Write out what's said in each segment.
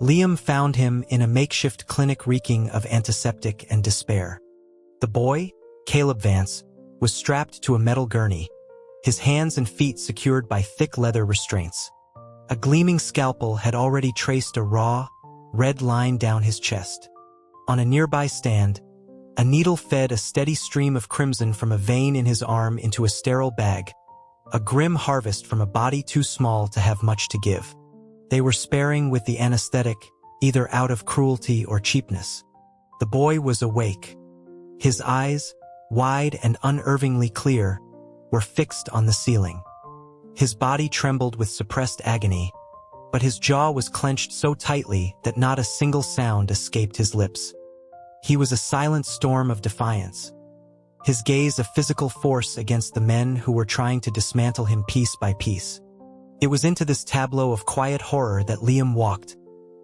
Liam found him in a makeshift clinic reeking of antiseptic and despair. The boy, Caleb Vance, was strapped to a metal gurney, his hands and feet secured by thick leather restraints. A gleaming scalpel had already traced a raw, red line down his chest. On a nearby stand, a needle fed a steady stream of crimson from a vein in his arm into a sterile bag, a grim harvest from a body too small to have much to give. They were sparing with the anesthetic, either out of cruelty or cheapness. The boy was awake. His eyes, wide and unervingly clear, were fixed on the ceiling. His body trembled with suppressed agony, but his jaw was clenched so tightly that not a single sound escaped his lips. He was a silent storm of defiance, his gaze a physical force against the men who were trying to dismantle him piece by piece. It was into this tableau of quiet horror that Liam walked,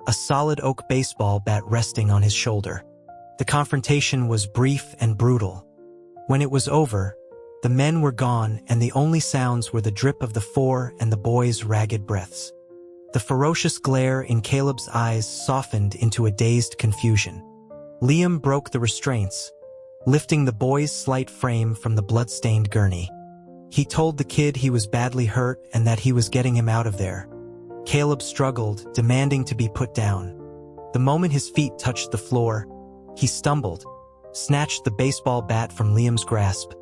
a solid oak baseball bat resting on his shoulder. The confrontation was brief and brutal. When it was over, the men were gone and the only sounds were the drip of the four and the boy's ragged breaths. The ferocious glare in Caleb's eyes softened into a dazed confusion. Liam broke the restraints, lifting the boy's slight frame from the blood-stained gurney. He told the kid he was badly hurt and that he was getting him out of there. Caleb struggled, demanding to be put down. The moment his feet touched the floor, he stumbled, snatched the baseball bat from Liam's grasp,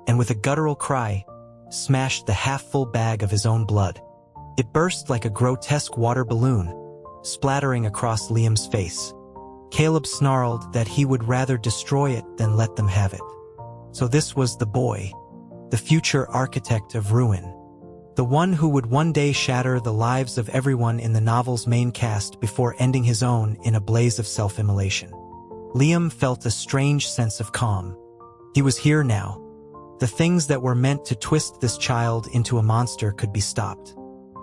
and with a guttural cry, smashed the half-full bag of his own blood. It burst like a grotesque water balloon, splattering across Liam's face. Caleb snarled that he would rather destroy it than let them have it. So this was the boy, the future architect of ruin, the one who would one day shatter the lives of everyone in the novel's main cast before ending his own in a blaze of self-immolation. Liam felt a strange sense of calm. He was here now. The things that were meant to twist this child into a monster could be stopped.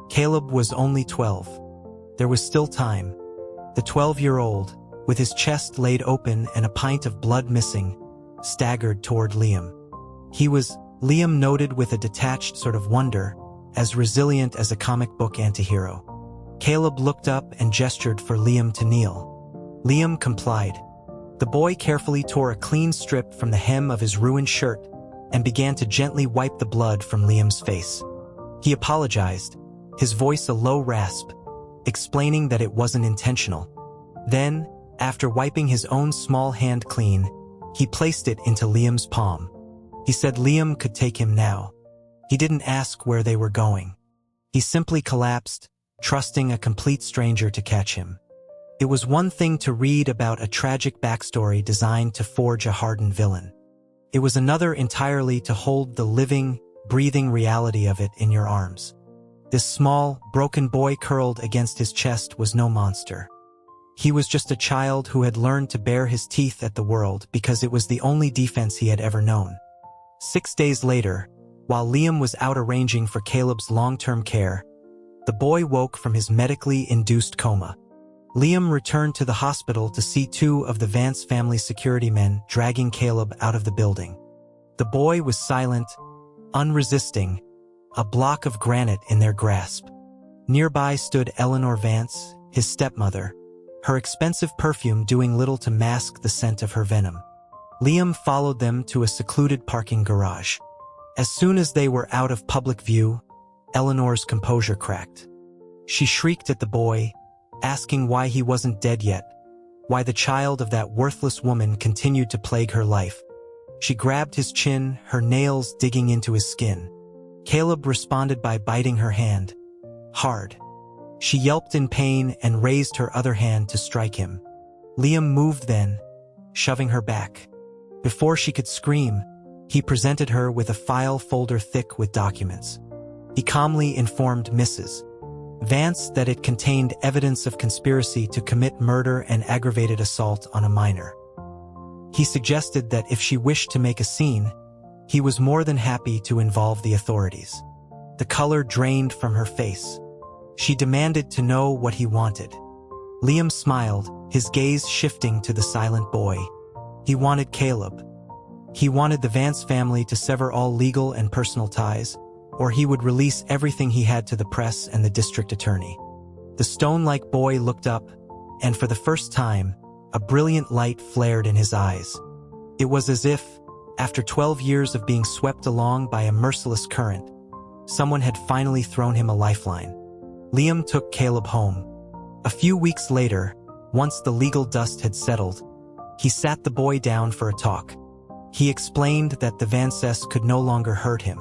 Caleb was only 12. There was still time. The 12-year-old, with his chest laid open and a pint of blood missing, staggered toward Liam. Liam noted with a detached sort of wonder, as resilient as a comic book antihero. Caleb looked up and gestured for Liam to kneel. Liam complied. The boy carefully tore a clean strip from the hem of his ruined shirt and began to gently wipe the blood from Liam's face. He apologized, his voice a low rasp, explaining that it wasn't intentional. Then, after wiping his own small hand clean, he placed it into Liam's palm. He said Liam could take him now. He didn't ask where they were going. He simply collapsed, trusting a complete stranger to catch him. It was one thing to read about a tragic backstory designed to forge a hardened villain. It was another entirely to hold the living, breathing reality of it in your arms. This small, broken boy curled against his chest was no monster. He was just a child who had learned to bare his teeth at the world because it was the only defense he had ever known. 6 days later, while Liam was out arranging for Caleb's long-term care, the boy woke from his medically induced coma. Liam returned to the hospital to see 2 of the Vance family security men dragging Caleb out of the building. The boy was silent, unresisting, a block of granite in their grasp. Nearby stood Eleanor Vance, his stepmother, her expensive perfume doing little to mask the scent of her venom. Liam followed them to a secluded parking garage. As soon as they were out of public view, Eleanor's composure cracked. She shrieked at the boy, asking why he wasn't dead yet, why the child of that worthless woman continued to plague her life. She grabbed his chin, her nails digging into his skin. Caleb responded by biting her hand, hard. She yelped in pain and raised her other hand to strike him. Liam moved then, shoving her back. Before she could scream, he presented her with a file folder thick with documents. He calmly informed Mrs. Vance that it contained evidence of conspiracy to commit murder and aggravated assault on a minor. He suggested that if she wished to make a scene, he was more than happy to involve the authorities. The color drained from her face. She demanded to know what he wanted. Liam smiled, his gaze shifting to the silent boy. He wanted Caleb. He wanted the Vance family to sever all legal and personal ties, or he would release everything he had to the press and the district attorney. The stone-like boy looked up, and for the first time, a brilliant light flared in his eyes. It was as if, after 12 years of being swept along by a merciless current, someone had finally thrown him a lifeline. Liam took Caleb home. A few weeks later, once the legal dust had settled, he sat the boy down for a talk. He explained that the Vances could no longer hurt him.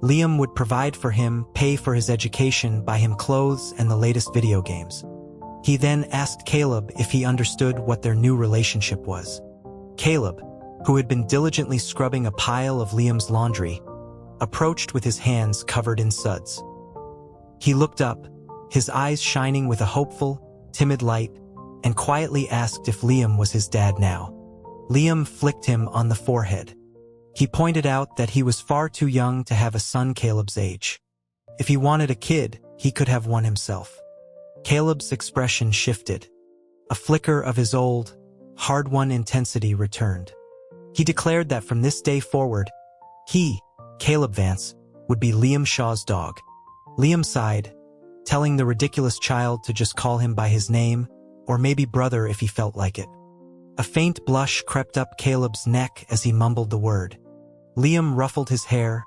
Liam would provide for him, pay for his education, buy him clothes and the latest video games. He then asked Caleb if he understood what their new relationship was. Caleb, who had been diligently scrubbing a pile of Liam's laundry, approached with his hands covered in suds. He looked up, his eyes shining with a hopeful, timid light, and quietly asked if Liam was his dad now. Liam flicked him on the forehead. He pointed out that he was far too young to have a son Caleb's age. If he wanted a kid, he could have one himself. Caleb's expression shifted. A flicker of his old, hard-won intensity returned. He declared that from this day forward, he, Caleb Vance, would be Liam Shaw's dog. Liam sighed, telling the ridiculous child to just call him by his name, or maybe brother if he felt like it. A faint blush crept up Caleb's neck as he mumbled the word. Liam ruffled his hair,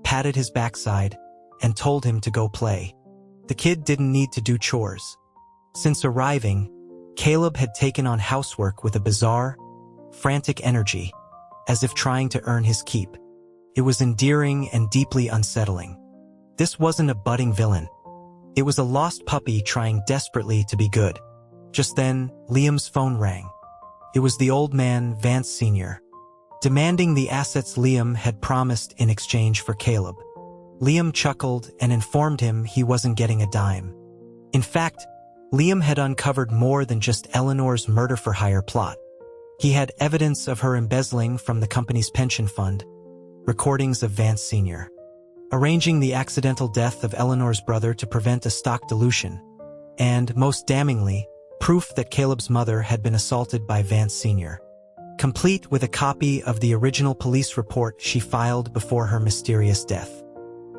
patted his backside, and told him to go play. The kid didn't need to do chores. Since arriving, Caleb had taken on housework with a bizarre, frantic energy, as if trying to earn his keep. It was endearing and deeply unsettling. This wasn't a budding villain. It was a lost puppy trying desperately to be good. Just then, Liam's phone rang. It was the old man, Vance Sr., demanding the assets Liam had promised in exchange for Caleb. Liam chuckled and informed him he wasn't getting a dime. In fact, Liam had uncovered more than just Eleanor's murder-for-hire plot. He had evidence of her embezzling from the company's pension fund, recordings of Vance Sr., arranging the accidental death of Eleanor's brother to prevent a stock dilution, and, most damningly, proof that Caleb's mother had been assaulted by Vance Sr., complete with a copy of the original police report she filed before her mysterious death.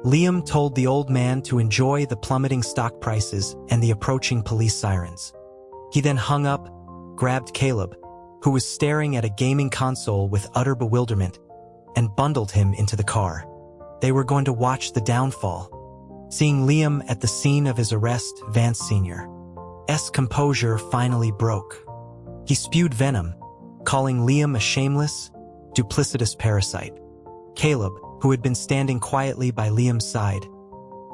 Liam told the old man to enjoy the plummeting stock prices and the approaching police sirens. He then hung up, grabbed Caleb, who was staring at a gaming console with utter bewilderment, and bundled him into the car. They were going to watch the downfall. Seeing Liam at the scene of his arrest, Vance Sr.'s composure finally broke. He spewed venom, calling Liam a shameless, duplicitous parasite. Caleb, who had been standing quietly by Liam's side,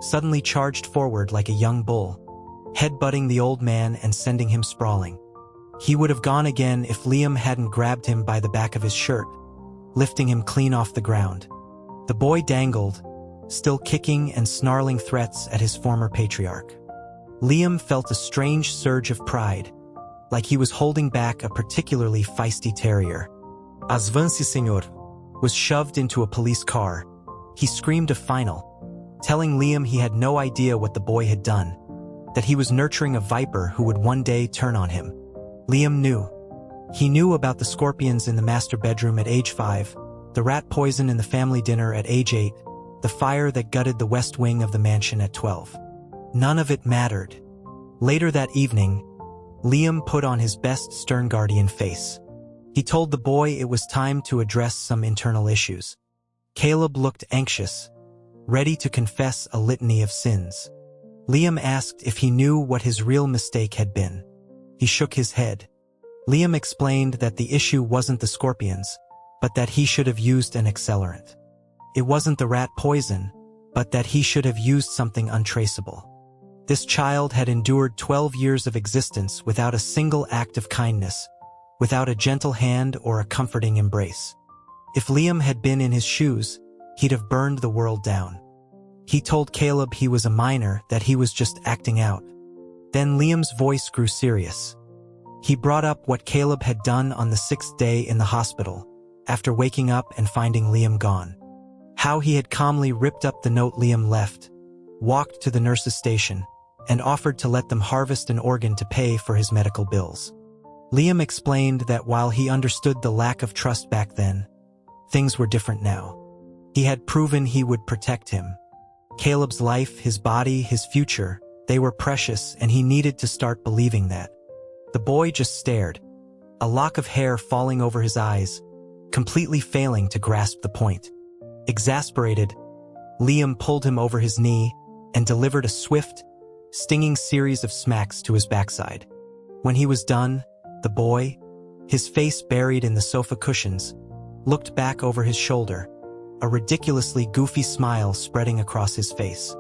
suddenly charged forward like a young bull, headbutting the old man and sending him sprawling. He would have gone again if Liam hadn't grabbed him by the back of his shirt, lifting him clean off the ground. The boy dangled, still kicking and snarling threats at his former patriarch. Liam felt a strange surge of pride, like he was holding back a particularly feisty terrier. As Vance Sr. was shoved into a police car, he screamed a final, telling Liam he had no idea what the boy had done, that he was nurturing a viper who would one day turn on him. Liam knew. He knew about the scorpions in the master bedroom at age 5, the rat poison in the family dinner at age 8, the fire that gutted the west wing of the mansion at 12. None of it mattered. Later that evening, Liam put on his best stern guardian face. He told the boy it was time to address some internal issues. Caleb looked anxious, ready to confess a litany of sins. Liam asked if he knew what his real mistake had been. He shook his head. Liam explained that the issue wasn't the scorpions, but that he should have used an accelerant. It wasn't the rat poison, but that he should have used something untraceable. This child had endured 12 years of existence without a single act of kindness, without a gentle hand or a comforting embrace. If Liam had been in his shoes, he'd have burned the world down. He told Caleb he was a minor, that he was just acting out. Then Liam's voice grew serious. He brought up what Caleb had done on the 6th day in the hospital, after waking up and finding Liam gone. How he had calmly ripped up the note Liam left, walked to the nurse's station, and offered to let them harvest an organ to pay for his medical bills. Liam explained that while he understood the lack of trust back then, things were different now. He had proven he would protect him. Caleb's life, his body, his future, they were precious, and he needed to start believing that. The boy just stared, a lock of hair falling over his eyes, completely failing to grasp the point. Exasperated, Liam pulled him over his knee and delivered a swift, stinging series of smacks to his backside. When he was done, the boy, his face buried in the sofa cushions, looked back over his shoulder, a ridiculously goofy smile spreading across his face.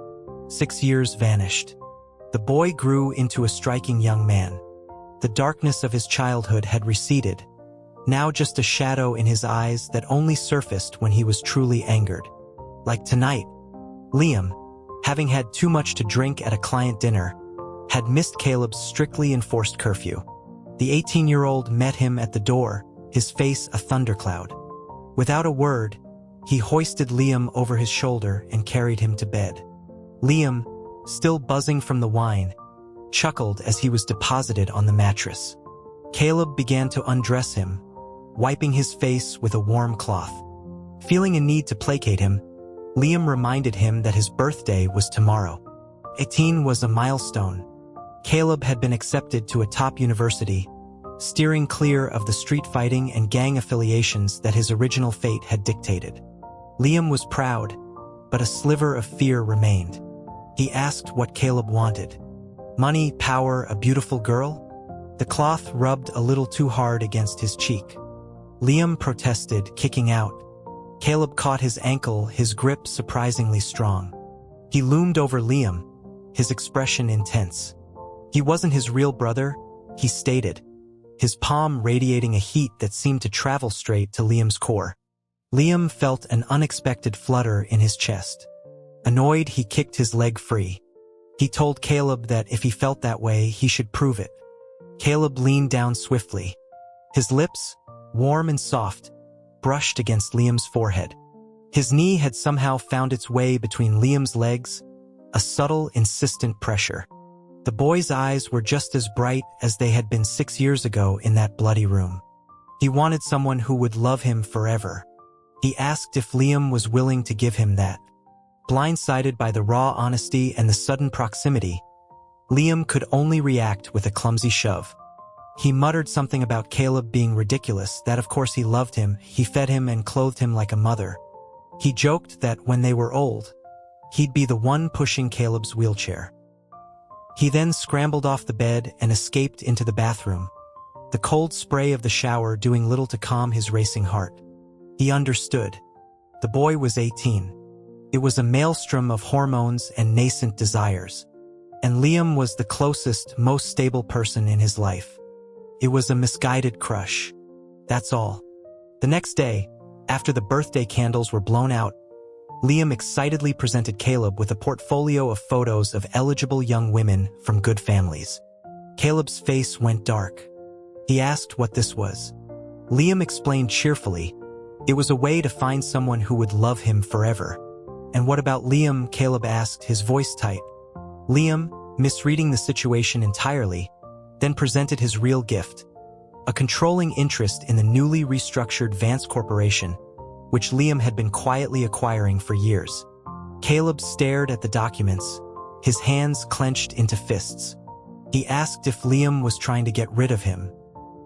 6 years vanished. The boy grew into a striking young man. The darkness of his childhood had receded, now just a shadow in his eyes that only surfaced when he was truly angered. Like tonight, Liam, having had too much to drink at a client dinner, had missed Caleb's strictly enforced curfew. The 18-year-old met him at the door, his face a thundercloud. Without a word, he hoisted Liam over his shoulder and carried him to bed. Liam, still buzzing from the wine, chuckled as he was deposited on the mattress. Caleb began to undress him, wiping his face with a warm cloth. Feeling a need to placate him, Liam reminded him that his birthday was tomorrow. 18 was a milestone. Caleb had been accepted to a top university, steering clear of the street fighting and gang affiliations that his original fate had dictated. Liam was proud, but a sliver of fear remained. He asked what Caleb wanted. Money, power, a beautiful girl? The cloth rubbed a little too hard against his cheek. Liam protested, kicking out. Caleb caught his ankle, his grip surprisingly strong. He loomed over Liam, his expression intense. He wasn't his real brother, he stated, his palm radiating a heat that seemed to travel straight to Liam's core. Liam felt an unexpected flutter in his chest. Annoyed, he kicked his leg free. He told Caleb that if he felt that way, he should prove it. Caleb leaned down swiftly. His lips, warm and soft, brushed against Liam's forehead. His knee had somehow found its way between Liam's legs, a subtle, insistent pressure. The boy's eyes were just as bright as they had been 6 years ago in that bloody room. He wanted someone who would love him forever. He asked if Liam was willing to give him that. Blindsided by the raw honesty and the sudden proximity, Liam could only react with a clumsy shove. He muttered something about Caleb being ridiculous, that of course he loved him, he fed him and clothed him like a mother. He joked that when they were old, he'd be the one pushing Caleb's wheelchair. He then scrambled off the bed and escaped into the bathroom, the cold spray of the shower doing little to calm his racing heart. He understood. The boy was 18. It was a maelstrom of hormones and nascent desires. And Liam was the closest, most stable person in his life. It was a misguided crush. That's all. The next day, after the birthday candles were blown out, Liam excitedly presented Caleb with a portfolio of photos of eligible young women from good families. Caleb's face went dark. He asked what this was. Liam explained cheerfully. It was a way to find someone who would love him forever. And what about Liam? Caleb asked, his voice tight. Liam, misreading the situation entirely, then presented his real gift, a controlling interest in the newly restructured Vance Corporation, which Liam had been quietly acquiring for years. Caleb stared at the documents, his hands clenched into fists. He asked if Liam was trying to get rid of him.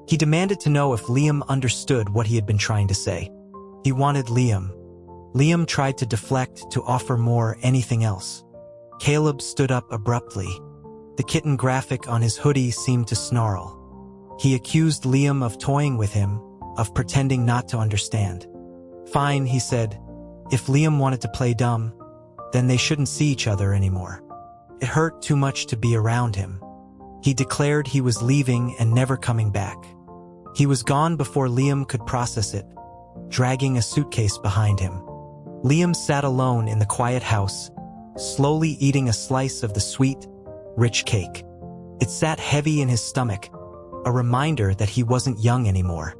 He demanded to know if Liam understood what he had been trying to say. He wanted Liam. Liam tried to deflect, to offer more, anything else. Caleb stood up abruptly. The kitten graphic on his hoodie seemed to snarl. He accused Liam of toying with him, of pretending not to understand. Fine, he said. If Liam wanted to play dumb, then they shouldn't see each other anymore. It hurt too much to be around him. He declared he was leaving and never coming back. He was gone before Liam could process it, dragging a suitcase behind him. Liam sat alone in the quiet house, slowly eating a slice of the sweet, rich cake. It sat heavy in his stomach, a reminder that he wasn't young anymore.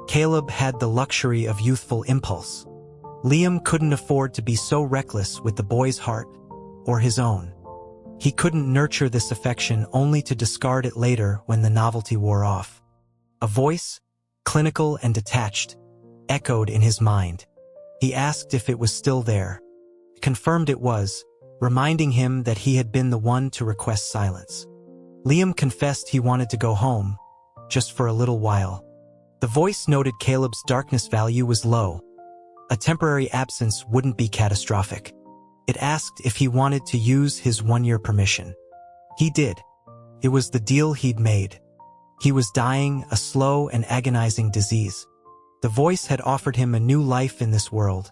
Caleb had the luxury of youthful impulse. Liam couldn't afford to be so reckless with the boy's heart, or his own. He couldn't nurture this affection only to discard it later when the novelty wore off. A voice, clinical and detached, echoed in his mind. He asked if it was still there. Confirmed it was, reminding him that he had been the one to request silence. Liam confessed he wanted to go home, just for a little while. The voice noted Caleb's darkness value was low. A temporary absence wouldn't be catastrophic. It asked if he wanted to use his 1-year permission. He did. It was the deal he'd made. He was dying a slow and agonizing disease. The voice had offered him a new life in this world,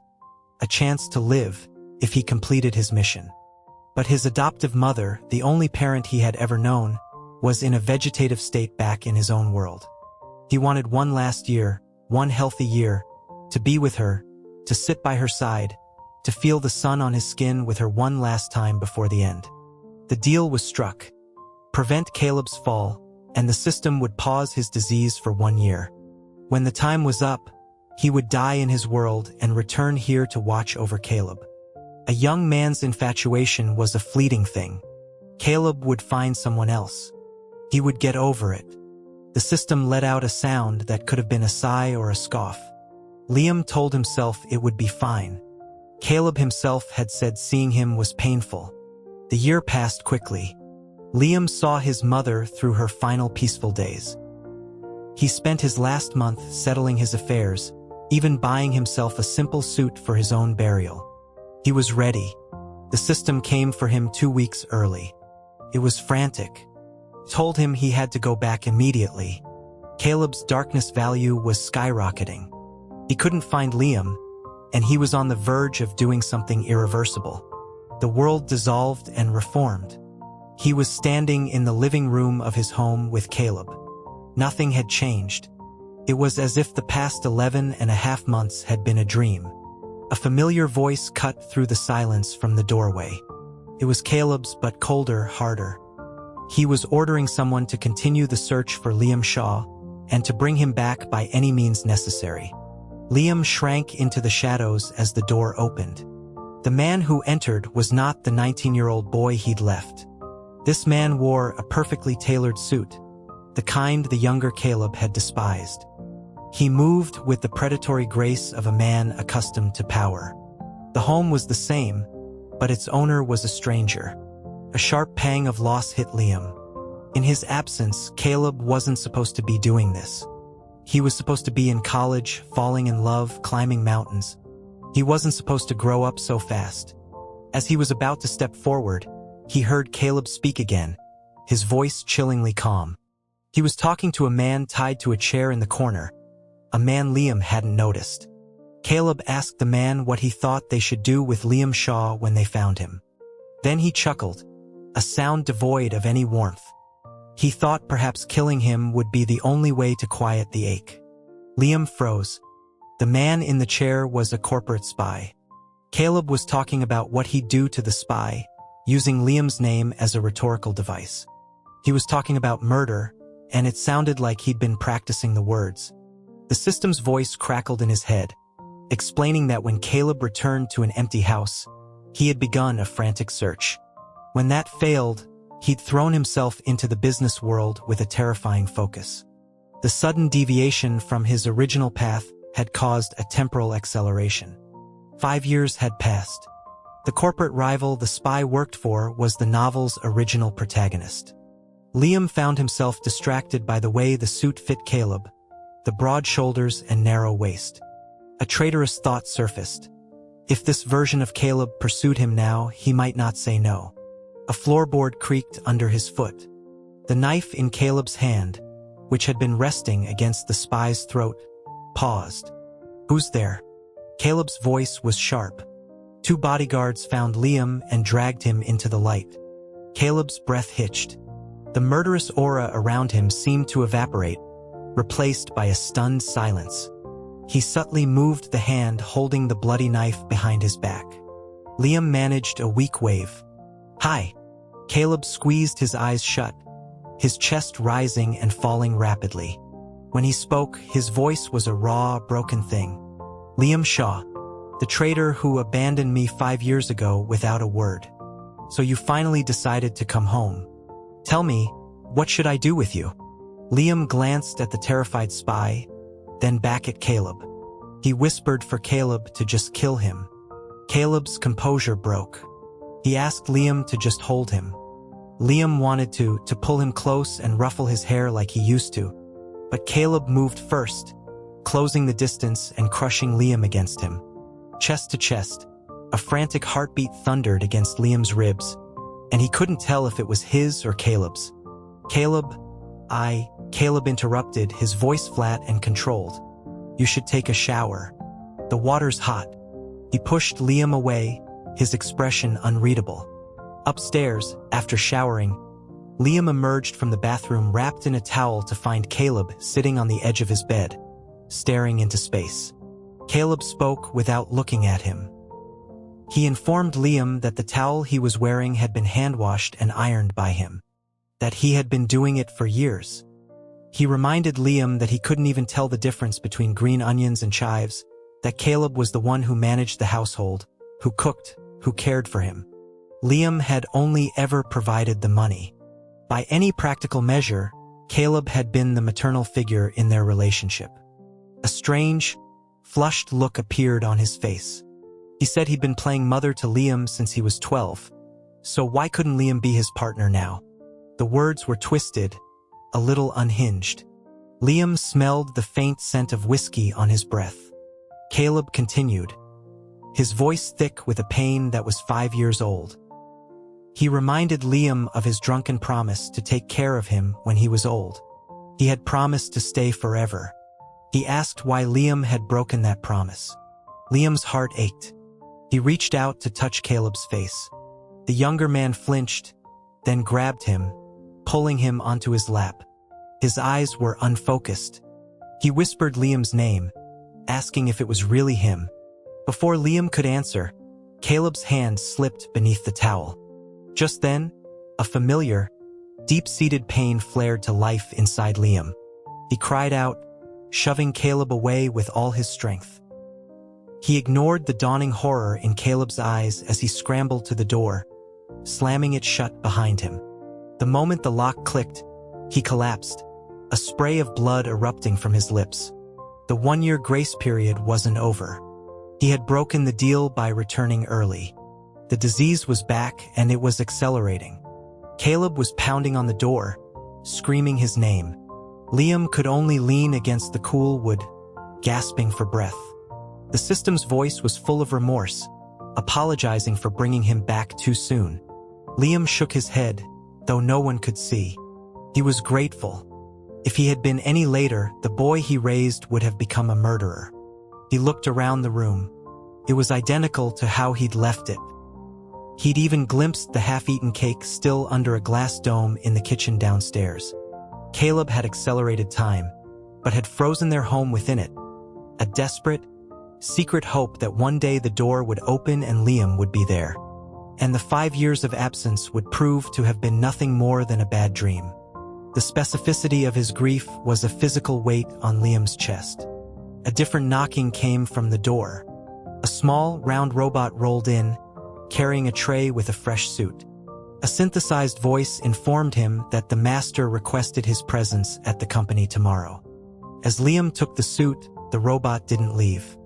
a chance to live if he completed his mission. But his adoptive mother, the only parent he had ever known, was in a vegetative state back in his own world. He wanted one last year, one healthy year, to be with her, to sit by her side, to feel the sun on his skin with her one last time before the end. The deal was struck. Prevent Caleb's fall, and the system would pause his disease for 1 year. When the time was up, he would die in his world and return here to watch over Caleb. A young man's infatuation was a fleeting thing. Caleb would find someone else. He would get over it. The system let out a sound that could have been a sigh or a scoff. Liam told himself it would be fine. Caleb himself had said seeing him was painful. The year passed quickly. Liam saw his mother through her final peaceful days. He spent his last month settling his affairs, even buying himself a simple suit for his own burial. He was ready. The system came for him 2 weeks early. It was frantic. Told him he had to go back immediately. Caleb's darkness value was skyrocketing. He couldn't find Liam, and he was on the verge of doing something irreversible. The world dissolved and reformed. He was standing in the living room of his home with Caleb. Nothing had changed. It was as if the past 11.5 months had been a dream. A familiar voice cut through the silence from the doorway. It was Caleb's, but colder, harder. He was ordering someone to continue the search for Liam Shaw and to bring him back by any means necessary. Liam shrank into the shadows as the door opened. The man who entered was not the 19-year-old boy he'd left. This man wore a perfectly tailored suit, the kind the younger Caleb had despised. He moved with the predatory grace of a man accustomed to power. The home was the same, but its owner was a stranger. A sharp pang of loss hit Liam. In his absence, Caleb wasn't supposed to be doing this. He was supposed to be in college, falling in love, climbing mountains. He wasn't supposed to grow up so fast. As he was about to step forward, he heard Caleb speak again, his voice chillingly calm. He was talking to a man tied to a chair in the corner, a man Liam hadn't noticed. Caleb asked the man what he thought they should do with Liam Shaw when they found him. Then he chuckled, a sound devoid of any warmth. He thought perhaps killing him would be the only way to quiet the ache. Liam froze. The man in the chair was a corporate spy. Caleb was talking about what he'd do to the spy, using Liam's name as a rhetorical device. He was talking about murder, and it sounded like he'd been practicing the words. The system's voice crackled in his head, explaining that when Caleb returned to an empty house, he had begun a frantic search. When that failed, he'd thrown himself into the business world with a terrifying focus. The sudden deviation from his original path had caused a temporal acceleration. 5 years had passed. The corporate rival the spy worked for was the novel's original protagonist. Liam found himself distracted by the way the suit fit Caleb, the broad shoulders and narrow waist. A traitorous thought surfaced. If this version of Caleb pursued him now, he might not say no. A floorboard creaked under his foot. The knife in Caleb's hand, which had been resting against the spy's throat, paused. "Who's there?" Caleb's voice was sharp. 2 bodyguards found Liam and dragged him into the light. Caleb's breath hitched. The murderous aura around him seemed to evaporate, replaced by a stunned silence. He subtly moved the hand holding the bloody knife behind his back. Liam managed a weak wave. "Hi." Caleb squeezed his eyes shut, his chest rising and falling rapidly. When he spoke, his voice was a raw, broken thing. "Liam Shaw, the traitor who abandoned me 5 years ago without a word. So you finally decided to come home. Tell me, what should I do with you?" Liam glanced at the terrified spy, then back at Caleb. He whispered for Caleb to just kill him. Caleb's composure broke. He asked Liam to just hold him. Liam wanted to pull him close and ruffle his hair like he used to, But Caleb moved first, closing the distance and crushing Liam against him. Chest to chest, a frantic heartbeat thundered against Liam's ribs, and he couldn't tell if it was his or Caleb's. Caleb interrupted, his voice flat and controlled. You should take a shower. The water's hot. He pushed Liam away, his expression unreadable. Upstairs, after showering, Liam emerged from the bathroom wrapped in a towel to find Caleb sitting on the edge of his bed, staring into space. Caleb spoke without looking at him. He informed Liam that the towel he was wearing had been hand-washed and ironed by him, that he had been doing it for years. He reminded Liam that he couldn't even tell the difference between green onions and chives, that Caleb was the one who managed the household, who cooked, who cared for him. Liam had only ever provided the money. By any practical measure, Caleb had been the maternal figure in their relationship. A strange, flushed look appeared on his face. He said he'd been playing mother to Liam since he was 12. So why couldn't Liam be his partner now? The words were twisted, a little unhinged. Liam smelled the faint scent of whiskey on his breath. Caleb continued, his voice thick with a pain that was 5 years old. He reminded Liam of his drunken promise to take care of him when he was old. He had promised to stay forever. He asked why Liam had broken that promise. Liam's heart ached. He reached out to touch Caleb's face. The younger man flinched, then grabbed him, pulling him onto his lap. His eyes were unfocused. He whispered Liam's name, asking if it was really him. Before Liam could answer, Caleb's hand slipped beneath the towel. Just then, a familiar, deep-seated pain flared to life inside Liam. He cried out, shoving Caleb away with all his strength. He ignored the dawning horror in Caleb's eyes as he scrambled to the door, slamming it shut behind him. The moment the lock clicked, he collapsed, a spray of blood erupting from his lips. The 1-year grace period wasn't over. He had broken the deal by returning early. The disease was back and it was accelerating. Caleb was pounding on the door, screaming his name. Liam could only lean against the cool wood, gasping for breath. The system's voice was full of remorse, apologizing for bringing him back too soon. Liam shook his head, though no one could see. He was grateful. If he had been any later, the boy he raised would have become a murderer. He looked around the room. It was identical to how he'd left it. He'd even glimpsed the half-eaten cake still under a glass dome in the kitchen downstairs. Caleb had accelerated time, but had frozen their home within it. A desperate, secret hope that one day the door would open and Liam would be there. And the 5 years of absence would prove to have been nothing more than a bad dream. The specificity of his grief was a physical weight on Liam's chest. A different knocking came from the door. A small, round robot rolled in, carrying a tray with a fresh suit. A synthesized voice informed him that the master requested his presence at the company tomorrow. As Liam took the suit, the robot didn't leave.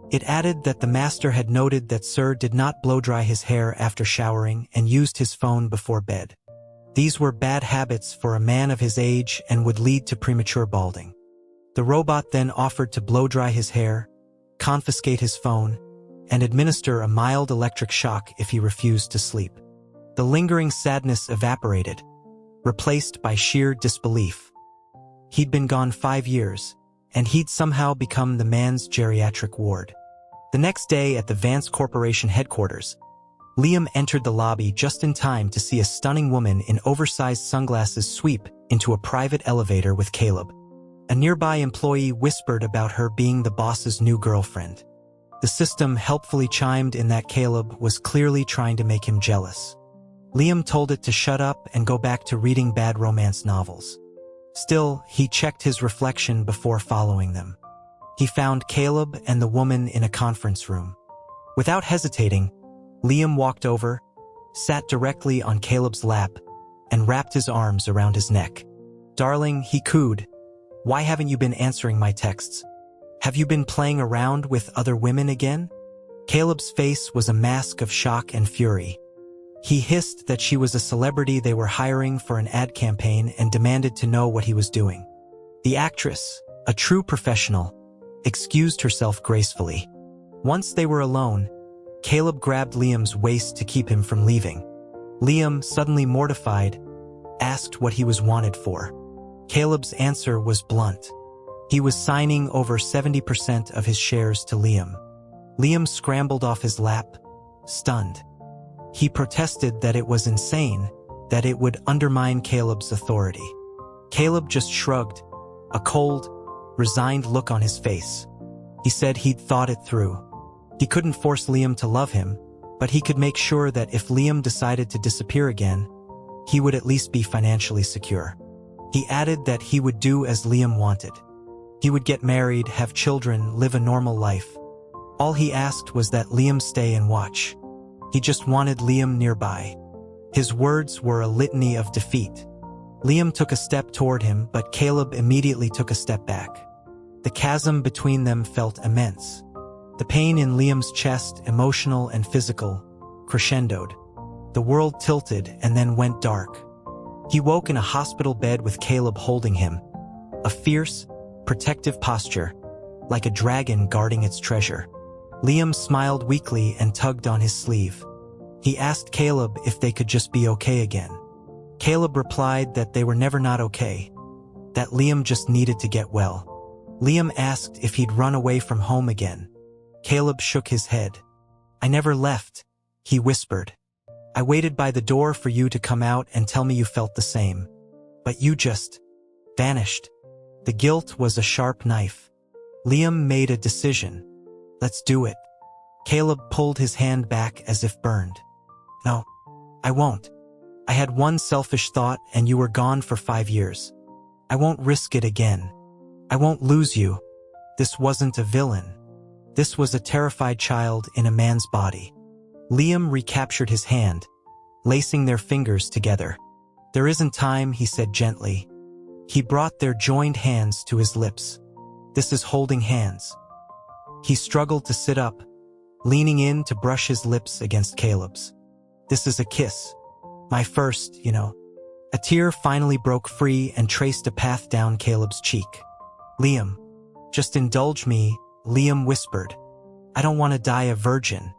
It added that the master had noted that Sir did not blow-dry his hair after showering and used his phone before bed. These were bad habits for a man of his age and would lead to premature balding. The robot then offered to blow-dry his hair, confiscate his phone, and administer a mild electric shock if he refused to sleep. The lingering sadness evaporated, replaced by sheer disbelief. He'd been gone 5 years, and he'd somehow become the man's geriatric ward. The next day at the Vance Corporation headquarters, Liam entered the lobby just in time to see a stunning woman in oversized sunglasses sweep into a private elevator with Caleb. A nearby employee whispered about her being the boss's new girlfriend. The system helpfully chimed in that Caleb was clearly trying to make him jealous. Liam told it to shut up and go back to reading bad romance novels. Still, he checked his reflection before following them. He found Caleb and the woman in a conference room. Without hesitating, Liam walked over, sat directly on Caleb's lap, and wrapped his arms around his neck. "Darling," he cooed, "why haven't you been answering my texts? Have you been playing around with other women again?" Caleb's face was a mask of shock and fury. He hissed that she was a celebrity they were hiring for an ad campaign and demanded to know what he was doing. The actress, a true professional, excused herself gracefully. Once they were alone, Caleb grabbed Liam's waist to keep him from leaving. Liam, suddenly mortified, asked what he was wanted for. Caleb's answer was blunt. He was signing over 70% of his shares to Liam. Liam scrambled off his lap, stunned. He protested that it was insane, that it would undermine Caleb's authority. Caleb just shrugged, a cold, resigned look on his face. He said he'd thought it through. He couldn't force Liam to love him, but he could make sure that if Liam decided to disappear again, he would at least be financially secure. He added that he would do as Liam wanted. He would get married, have children, live a normal life. All he asked was that Liam stay and watch. He just wanted Liam nearby. His words were a litany of defeat. Liam took a step toward him, but Caleb immediately took a step back. The chasm between them felt immense. The pain in Liam's chest, emotional and physical, crescendoed. The world tilted and then went dark. He woke in a hospital bed with Caleb holding him. A fierce, protective posture, like a dragon guarding its treasure. Liam smiled weakly and tugged on his sleeve. He asked Caleb if they could just be okay again. Caleb replied that they were never not okay, that Liam just needed to get well. Liam asked if he'd run away from home again. Caleb shook his head. "I never left," he whispered. "I waited by the door for you to come out and tell me you felt the same. But you just vanished." The guilt was a sharp knife. Liam made a decision. "Let's do it." Caleb pulled his hand back as if burned. "No, I won't. I had one selfish thought and you were gone for 5 years. I won't risk it again. I won't lose you." This wasn't a villain. This was a terrified child in a man's body. Liam recaptured his hand, lacing their fingers together. "There isn't time," he said gently. He brought their joined hands to his lips. "This is holding hands." He struggled to sit up, leaning in to brush his lips against Caleb's. "This is a kiss. My first, you know." A tear finally broke free and traced a path down Caleb's cheek. "Liam, just indulge me," Liam whispered. "I don't want to die a virgin."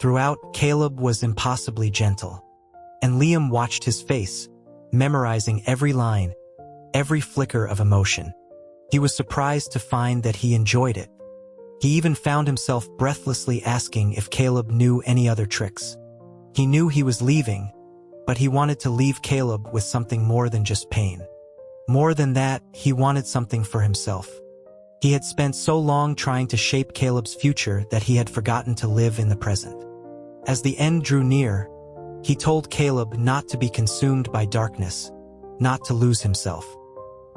Throughout, Caleb was impossibly gentle. And Liam watched his face, memorizing every line, every flicker of emotion. He was surprised to find that he enjoyed it. He even found himself breathlessly asking if Caleb knew any other tricks. He knew he was leaving, but he wanted to leave Caleb with something more than just pain. More than that, he wanted something for himself. He had spent so long trying to shape Caleb's future that he had forgotten to live in the present. As the end drew near, he told Caleb not to be consumed by darkness, not to lose himself.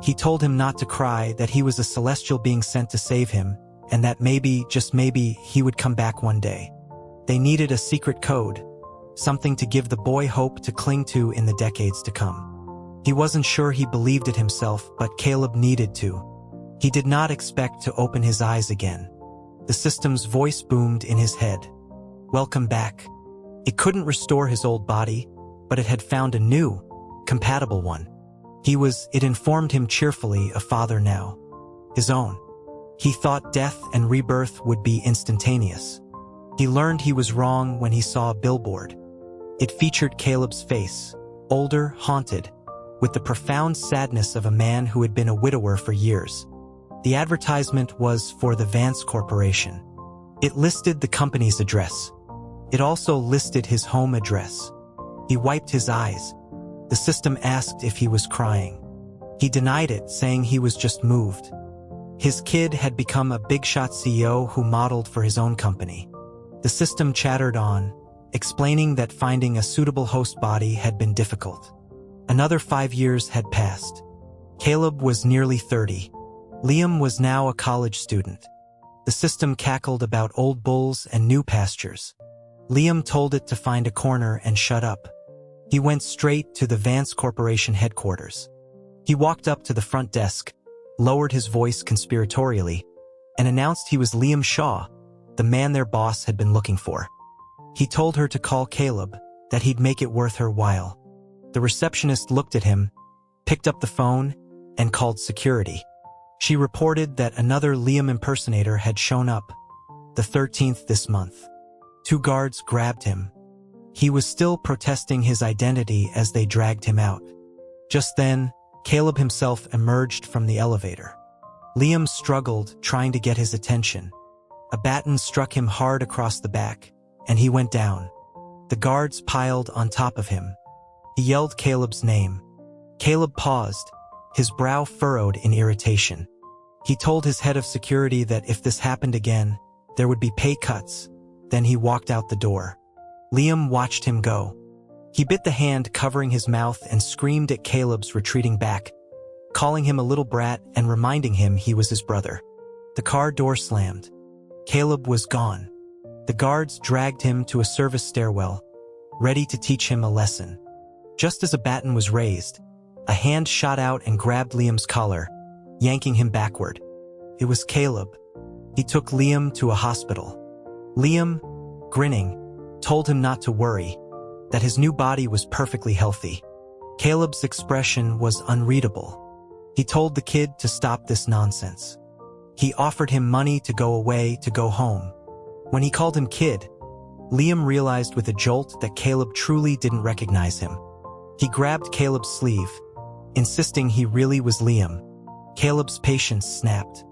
He told him not to cry, that he was a celestial being sent to save him, and that maybe, just maybe, he would come back one day. They needed a secret code, something to give the boy hope to cling to in the decades to come. He wasn't sure he believed it himself, but Caleb needed to. He did not expect to open his eyes again. The system's voice boomed in his head. "Welcome back." It couldn't restore his old body, but it had found a new, compatible one. It informed him cheerfully, a father now. His own. He thought death and rebirth would be instantaneous. He learned he was wrong when he saw a billboard. It featured Caleb's face, older, haunted, with the profound sadness of a man who had been a widower for years. The advertisement was for the Vance Corporation. It listed the company's address. It also listed his home address. He wiped his eyes. The system asked if he was crying. He denied it, saying he was just moved. His kid had become a big-shot CEO who modeled for his own company. The system chattered on, explaining that finding a suitable host body had been difficult. Another 5 years had passed. Caleb was nearly 30. Liam was now a college student. The system cackled about old bulls and new pastures. Liam told it to find a corner and shut up. He went straight to the Vance Corporation headquarters. He walked up to the front desk, lowered his voice conspiratorially, and announced he was Liam Shaw, the man their boss had been looking for. He told her to call Caleb, that he'd make it worth her while. The receptionist looked at him, picked up the phone, and called security. She reported that another Liam impersonator had shown up, the 13th this month. 2 guards grabbed him. He was still protesting his identity as they dragged him out. Just then, Caleb himself emerged from the elevator. Liam struggled, trying to get his attention. A baton struck him hard across the back, and he went down. The guards piled on top of him. He yelled Caleb's name. Caleb paused, his brow furrowed in irritation. He told his head of security that if this happened again, there would be pay cuts. Then he walked out the door. Liam watched him go. He bit the hand covering his mouth and screamed at Caleb's retreating back, calling him a little brat and reminding him he was his brother. The car door slammed. Caleb was gone. The guards dragged him to a service stairwell, ready to teach him a lesson. Just as a baton was raised, a hand shot out and grabbed Liam's collar, yanking him backward. It was Caleb. He took Liam to a hospital. Liam, grinning, told him not to worry, that his new body was perfectly healthy. Caleb's expression was unreadable. He told the kid to stop this nonsense. He offered him money to go away, to go home. When he called him kid, Liam realized with a jolt that Caleb truly didn't recognize him. He grabbed Caleb's sleeve, insisting he really was Liam. Caleb's patience snapped.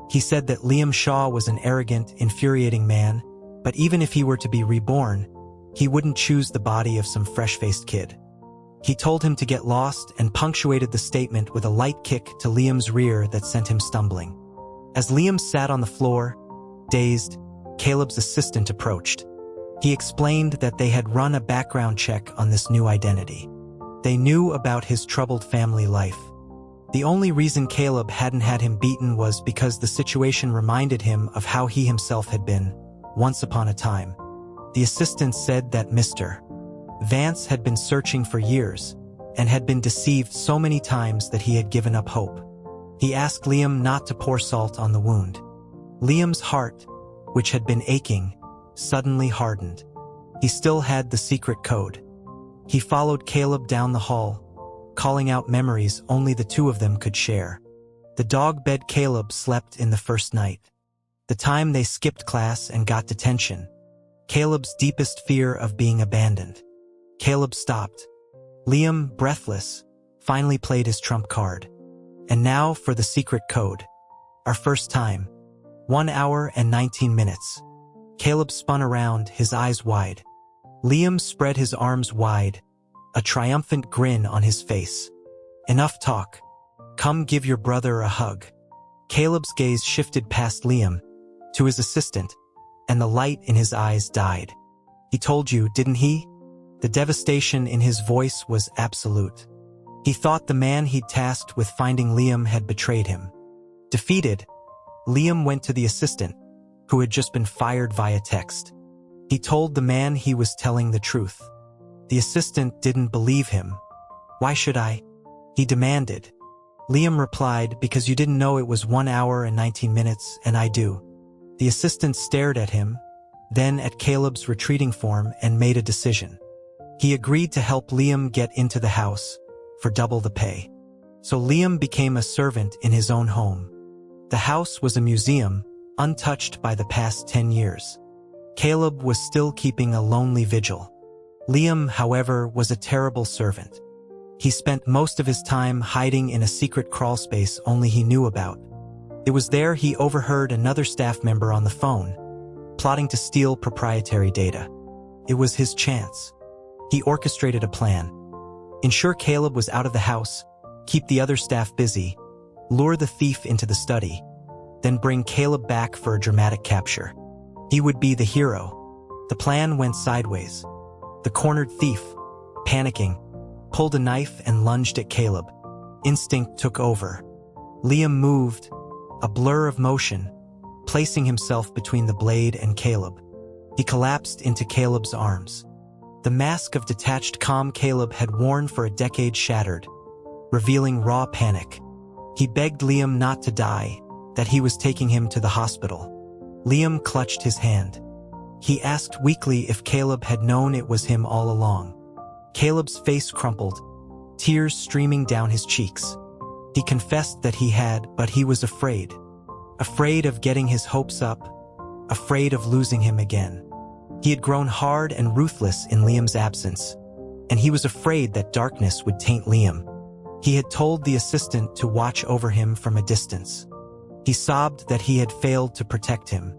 He said that Liam Shaw was an arrogant, infuriating man, but even if he were to be reborn, he wouldn't choose the body of some fresh-faced kid. He told him to get lost and punctuated the statement with a light kick to Liam's rear that sent him stumbling. As Liam sat on the floor, dazed, Caleb's assistant approached. He explained that they had run a background check on this new identity. They knew about his troubled family life. The only reason Caleb hadn't had him beaten was because the situation reminded him of how he himself had been, once upon a time. The assistant said that Mr. Vance had been searching for years and had been deceived so many times that he had given up hope. He asked Liam not to pour salt on the wound. Liam's heart, which had been aching, suddenly hardened. He still had the secret code. He followed Caleb down the hall, calling out memories only the two of them could share. The dog bed Caleb slept in the first night. The time they skipped class and got detention. Caleb's deepest fear of being abandoned. Caleb stopped. Liam, breathless, finally played his trump card. And now for the secret code. Our first time. 1 hour and 19 minutes. Caleb spun around, his eyes wide. Liam spread his arms wide, a triumphant grin on his face. Enough talk. Come give your brother a hug. Caleb's gaze shifted past Liam, to his assistant, and the light in his eyes died. He told you, didn't he? The devastation in his voice was absolute. He thought the man he'd tasked with finding Liam had betrayed him. Defeated, Liam went to the assistant, who had just been fired via text. He told the man he was telling the truth. The assistant didn't believe him. Why should I? He demanded. Liam replied, because you didn't know it was 1 hour and 19 minutes, and I do. The assistant stared at him, then at Caleb's retreating form, and made a decision. He agreed to help Liam get into the house, for double the pay. So Liam became a servant in his own home. The house was a museum, untouched by the past 10 years. Caleb was still keeping a lonely vigil. Liam, however, was a terrible servant. He spent most of his time hiding in a secret crawlspace only he knew about. It was there he overheard another staff member on the phone, plotting to steal proprietary data. It was his chance. He orchestrated a plan. Ensure Caleb was out of the house, keep the other staff busy, lure the thief into the study, then bring Caleb back for a dramatic capture. He would be the hero. The plan went sideways. The cornered thief, panicking, pulled a knife and lunged at Caleb. Instinct took over. Liam moved, a blur of motion, placing himself between the blade and Caleb. He collapsed into Caleb's arms. The mask of detached calm Caleb had worn for a decade shattered, revealing raw panic. He begged Liam not to die, that he was taking him to the hospital. Liam clutched his hand. He asked weakly if Caleb had known it was him all along. Caleb's face crumpled, tears streaming down his cheeks. He confessed that he had, but he was afraid. Afraid of getting his hopes up, afraid of losing him again. He had grown hard and ruthless in Liam's absence, and he was afraid that darkness would taint Liam. He had told the assistant to watch over him from a distance. He sobbed that he had failed to protect him.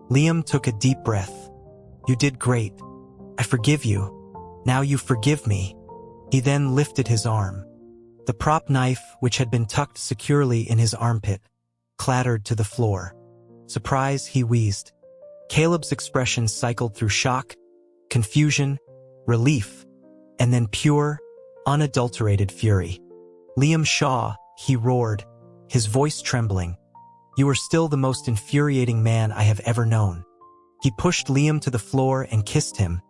Liam took a deep breath. "You did great. I forgive you. Now you forgive me." He then lifted his arm. The prop knife, which had been tucked securely in his armpit, clattered to the floor. "Surprise," he wheezed. Caleb's expression cycled through shock, confusion, relief, and then pure, unadulterated fury. "Liam Shaw," he roared, his voice trembling. "You are still the most infuriating man I have ever known." He pushed Liam to the floor and kissed him,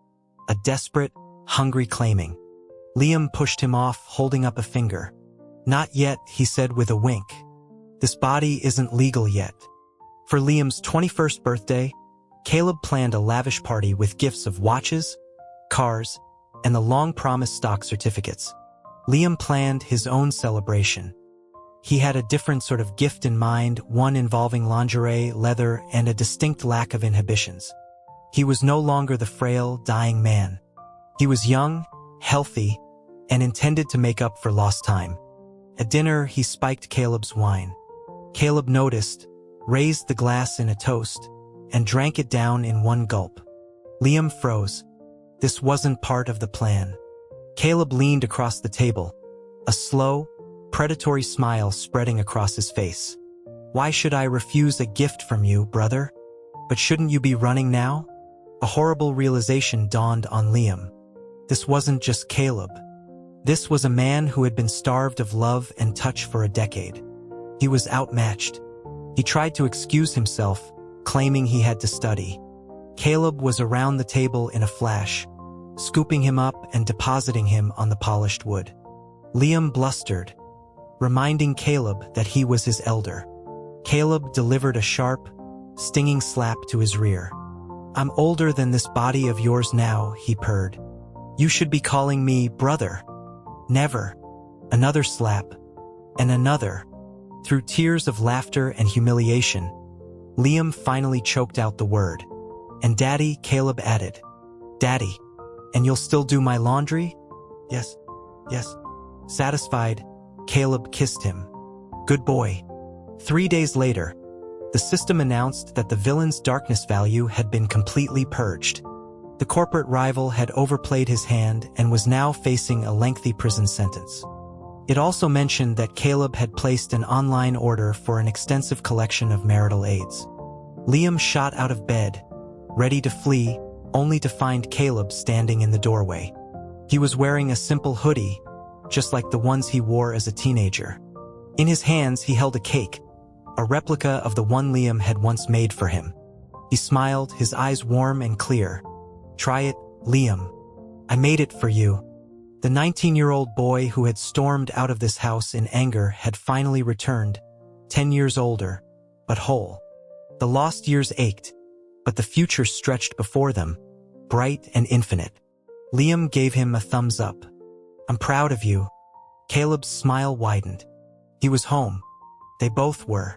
a desperate, hungry claiming. Liam pushed him off, holding up a finger. "Not yet," he said with a wink. "This body isn't legal yet." For Liam's 21st birthday, Caleb planned a lavish party with gifts of watches, cars, and the long-promised stock certificates. Liam planned his own celebration. He had a different sort of gift in mind, one involving lingerie, leather, and a distinct lack of inhibitions. He was no longer the frail, dying man. He was young, healthy, and intended to make up for lost time. At dinner, he spiked Caleb's wine. Caleb noticed, raised the glass in a toast, and drank it down in one gulp. Liam froze. This wasn't part of the plan. Caleb leaned across the table, a slow, predatory smile spreading across his face. "Why should I refuse a gift from you, brother? But shouldn't you be running now?" A horrible realization dawned on Liam. This wasn't just Caleb. This was a man who had been starved of love and touch for a decade. He was outmatched. He tried to excuse himself, claiming he had to study. Caleb was around the table in a flash, scooping him up and depositing him on the polished wood. Liam blustered, reminding Caleb that he was his elder. Caleb delivered a sharp, stinging slap to his rear. "I'm older than this body of yours now," he purred. "You should be calling me brother." "Never." Another slap, and another. Through tears of laughter and humiliation, Liam finally choked out the word. "And Daddy," Caleb added. "Daddy. And you'll still do my laundry?" "Yes, yes." Satisfied, Caleb kissed him. "Good boy." 3 days later, the system announced that the villain's darkness value had been completely purged. The corporate rival had overplayed his hand and was now facing a lengthy prison sentence. It also mentioned that Caleb had placed an online order for an extensive collection of marital aids. Liam shot out of bed, ready to flee, only to find Caleb standing in the doorway. He was wearing a simple hoodie, just like the ones he wore as a teenager. In his hands, he held a cake, a replica of the one Liam had once made for him. He smiled, his eyes warm and clear. "Try it, Liam. I made it for you." The 19-year-old boy who had stormed out of this house in anger had finally returned, 10 years older, but whole. The lost years ached, but the future stretched before them, bright and infinite. Liam gave him a thumbs up. "I'm proud of you." Caleb's smile widened. He was home. They both were.